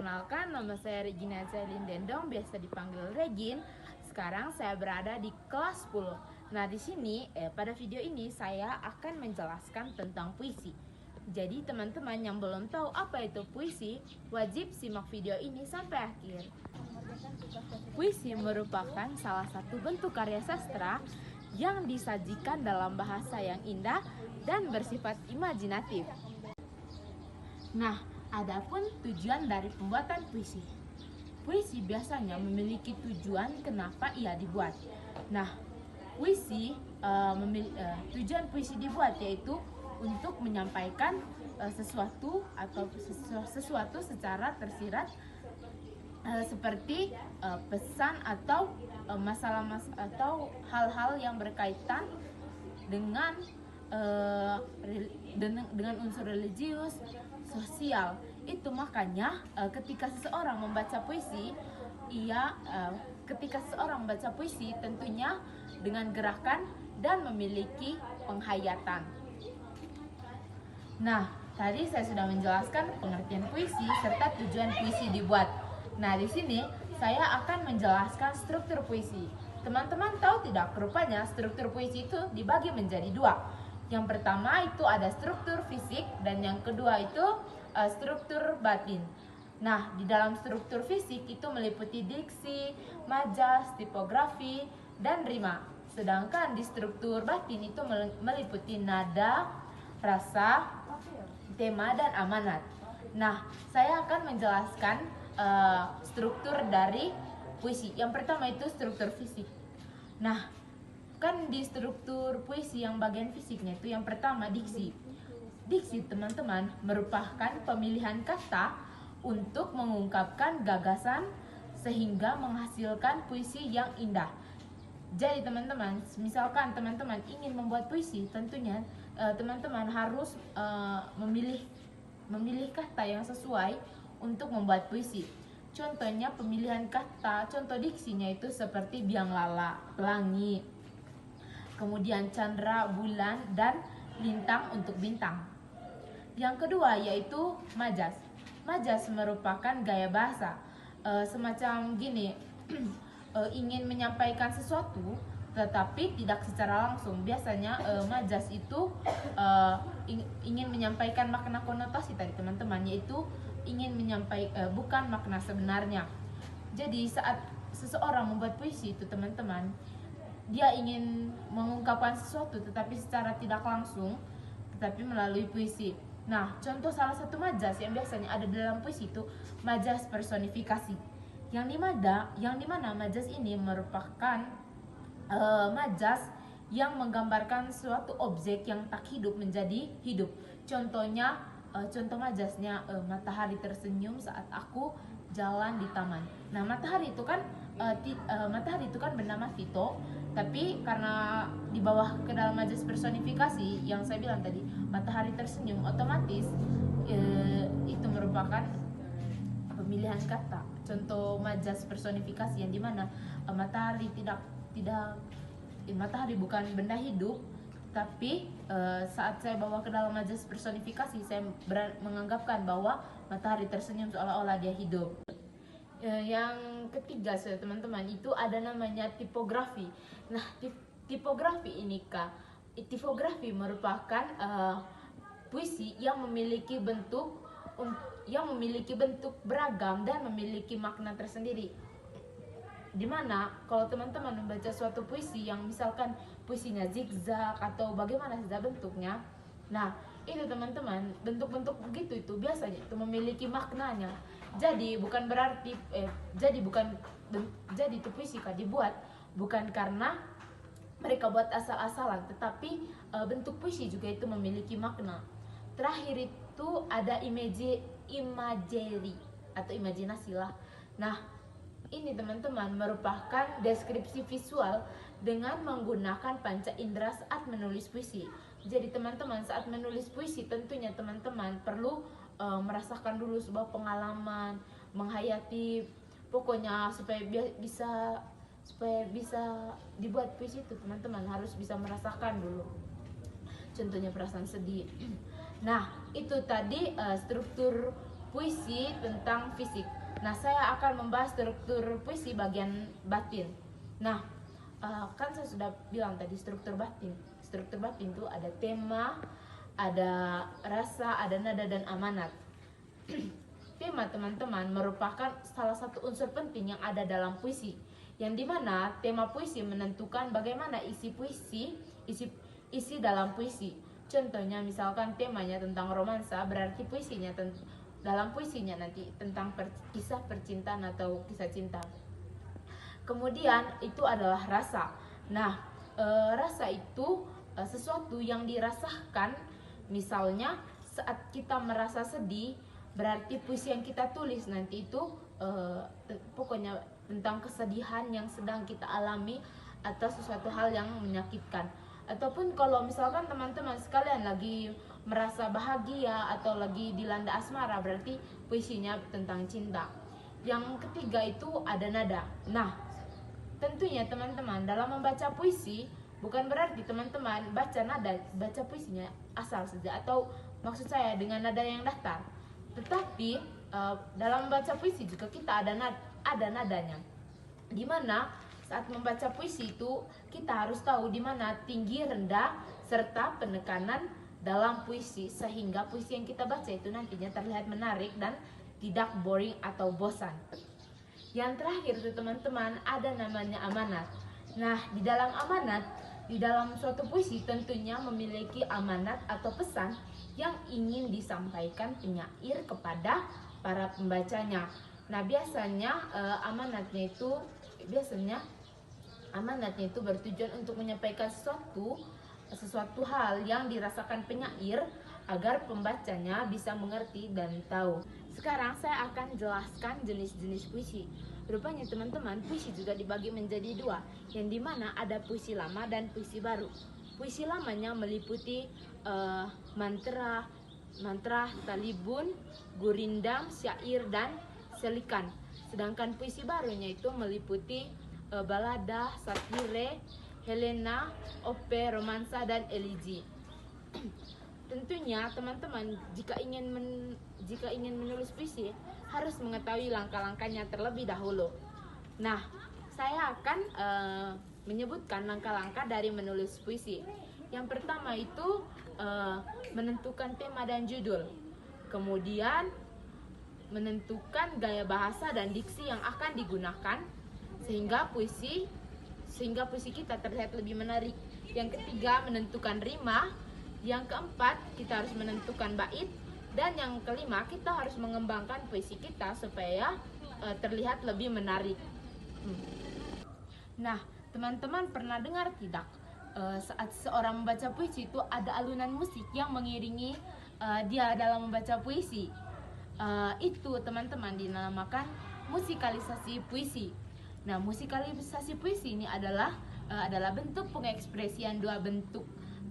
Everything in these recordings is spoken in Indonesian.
Perkenalkan, nama saya Regina Zailin Dendong, biasa dipanggil Regin. Sekarang saya berada di kelas 10. Nah, di sini pada video ini saya akan menjelaskan tentang puisi. Jadi teman-teman yang belum tahu apa itu puisi, wajib simak video ini sampai akhir. Puisi merupakan salah satu bentuk karya sastra yang disajikan dalam bahasa yang indah dan bersifat imajinatif. Nah, adapun tujuan dari pembuatan puisi. Puisi biasanya memiliki tujuan kenapa ia dibuat. Nah, tujuan puisi dibuat yaitu untuk menyampaikan sesuatu secara tersirat, seperti pesan atau atau hal-hal yang berkaitan dengan unsur religius, sosial. Itu makanya ketika seseorang membaca puisi, tentunya dengan gerakan dan memiliki penghayatan. Nah, tadi saya sudah menjelaskan pengertian puisi serta tujuan puisi dibuat. Nah, di sini saya akan menjelaskan struktur puisi. Teman-teman tahu tidak, rupanya struktur puisi itu dibagi menjadi dua. Yang pertama itu ada struktur fisik dan yang kedua itu struktur batin. Nah, di dalam struktur fisik itu meliputi diksi, majas, tipografi, dan rima. Sedangkan di struktur batin itu meliputi nada, rasa, tema, dan amanat. Nah, saya akan menjelaskan struktur dari puisi. Yang pertama itu struktur fisik. Nah, kan di struktur puisi yang bagian fisiknya itu yang pertama diksi. Diksi, teman-teman, merupakan pemilihan kata untuk mengungkapkan gagasan sehingga menghasilkan puisi yang indah. Jadi teman-teman, misalkan teman-teman ingin membuat puisi, tentunya teman-teman harus memilih kata yang sesuai untuk membuat puisi. Contohnya pemilihan kata, contoh diksinya itu seperti biang lala, pelangi, kemudian candra, bulan, dan lintang untuk bintang. Yang kedua yaitu majas. Majas merupakan gaya bahasa, semacam gini, ingin menyampaikan sesuatu tetapi tidak secara langsung. Biasanya majas itu ingin menyampaikan makna konotasi tadi teman-teman, yaitu ingin menyampaikan bukan makna sebenarnya. Jadi saat seseorang membuat puisi itu teman-teman, dia ingin mengungkapkan sesuatu tetapi secara tidak langsung, tetapi melalui puisi. Nah, contoh salah satu majas yang biasanya ada dalam puisi itu majas personifikasi. Yang dimana majas ini merupakan majas yang menggambarkan suatu objek yang tak hidup menjadi hidup. Contohnya, contoh majasnya matahari tersenyum saat aku jalan di taman. Nah, matahari itu kan bernama Tito, tapi karena di bawah ke dalam majas personifikasi yang saya bilang tadi, matahari tersenyum, otomatis itu merupakan pemilihan kata. Contoh majas personifikasi yang dimana matahari matahari bukan benda hidup, tapi saat saya bawa ke dalam majas personifikasi, saya menganggapkan bahwa matahari tersenyum seolah-olah dia hidup. Yang ketiga teman-teman itu ada namanya tipografi. Nah, tipografi merupakan puisi yang memiliki bentuk beragam dan memiliki makna tersendiri. Dimana kalau teman-teman membaca suatu puisi yang misalkan puisinya zigzag atau bagaimana saja bentuknya, nah itu teman-teman, bentuk-bentuk begitu itu biasanya itu memiliki maknanya. Jadi bukan berarti jadi itu puisi dibuat bukan karena mereka buat asal-asalan, tetapi bentuk puisi juga itu memiliki makna. Terakhir itu ada imagery atau imajinasi lah. Nah, ini teman-teman merupakan deskripsi visual dengan menggunakan panca indera saat menulis puisi. Jadi teman-teman saat menulis puisi tentunya teman-teman perlu merasakan dulu sebuah pengalaman, menghayati, pokoknya supaya bisa dibuat puisi itu teman-teman harus bisa merasakan dulu. Contohnya perasaan sedih. Nah, itu tadi struktur puisi tentang fisik. Nah, saya akan membahas struktur puisi bagian batin. Nah, kan saya sudah bilang tadi struktur batin. Struktur batin itu ada tema, ada rasa, ada nada, dan amanat. Tema, teman-teman, merupakan salah satu unsur penting yang ada dalam puisi, yang dimana tema puisi menentukan bagaimana isi puisi, isi dalam puisi. Contohnya misalkan temanya tentang romansa, berarti dalam puisinya nanti tentang kisah percintaan atau kisah cinta. Kemudian itu adalah rasa. Nah, rasa itu sesuatu yang dirasakan. Misalnya saat kita merasa sedih, berarti puisi yang kita tulis nanti itu pokoknya tentang kesedihan yang sedang kita alami atau sesuatu hal yang menyakitkan. Ataupun kalau misalkan teman-teman sekalian lagi merasa bahagia atau lagi dilanda asmara, berarti puisinya tentang cinta. Yang ketiga itu ada nada. Nah, tentunya teman-teman dalam membaca puisi bukan berarti teman-teman baca puisinya asal saja, atau maksud saya dengan nada yang datar. Tetapi dalam membaca puisi juga kita ada nadanya. Dimana saat membaca puisi itu kita harus tahu di mana tinggi, rendah, serta penekanan dalam puisi, sehingga puisi yang kita baca itu nantinya terlihat menarik dan tidak boring atau bosan. Yang terakhir itu teman-teman ada namanya amanat. Nah, di dalam suatu puisi tentunya memiliki amanat atau pesan yang ingin disampaikan penyair kepada para pembacanya. Nah, biasanya amanatnya itu bertujuan untuk menyampaikan sesuatu hal yang dirasakan penyair agar pembacanya bisa mengerti dan tahu. Sekarang saya akan jelaskan jenis-jenis puisi. Rupanya teman-teman, puisi juga dibagi menjadi dua, yang dimana ada puisi lama dan puisi baru. Puisi lamanya meliputi mantra, talibun, gurindam, syair, dan selikan. Sedangkan puisi barunya itu meliputi balada, satire, Helena, ope, romansa, dan elegi. Tentunya teman-teman jika ingin menulis puisi harus mengetahui langkah-langkahnya terlebih dahulu. Nah, saya akan menyebutkan langkah-langkah dari menulis puisi. Yang pertama itu menentukan tema dan judul. Kemudian menentukan gaya bahasa dan diksi yang akan digunakan sehingga puisi kita terlihat lebih menarik. Yang ketiga, menentukan rima. Yang keempat, kita harus menentukan bait. Dan yang kelima, kita harus mengembangkan puisi kita supaya terlihat lebih menarik. Nah, teman-teman pernah dengar tidak? Saat seorang membaca puisi itu ada alunan musik yang mengiringi dia dalam membaca puisi. Itu teman-teman dinamakan musikalisasi puisi. Nah, musikalisasi puisi ini adalah bentuk pengekspresian dua bentuk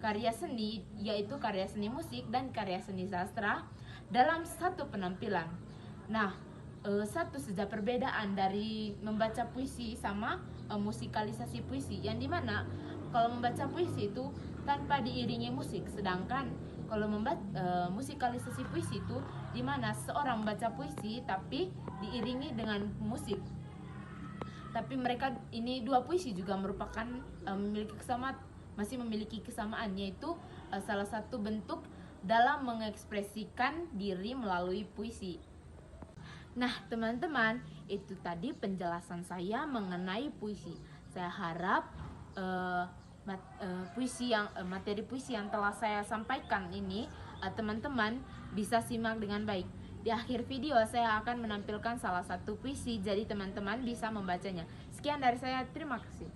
karya seni, yaitu karya seni musik dan karya seni sastra dalam satu penampilan. Nah, satu saja perbedaan dari membaca puisi sama musikalisasi puisi, yang dimana kalau membaca puisi itu tanpa diiringi musik, sedangkan kalau musikalisasi puisi itu dimana seorang membaca puisi tapi diiringi dengan musik. Tapi mereka ini dua puisi juga merupakan masih memiliki kesamaan, yaitu salah satu bentuk dalam mengekspresikan diri melalui puisi. Nah, teman-teman, itu tadi penjelasan saya mengenai puisi. Saya harap materi puisi yang telah saya sampaikan ini teman-teman bisa simak dengan baik. Di akhir video saya akan menampilkan salah satu puisi, jadi teman-teman bisa membacanya. Sekian dari saya, terima kasih.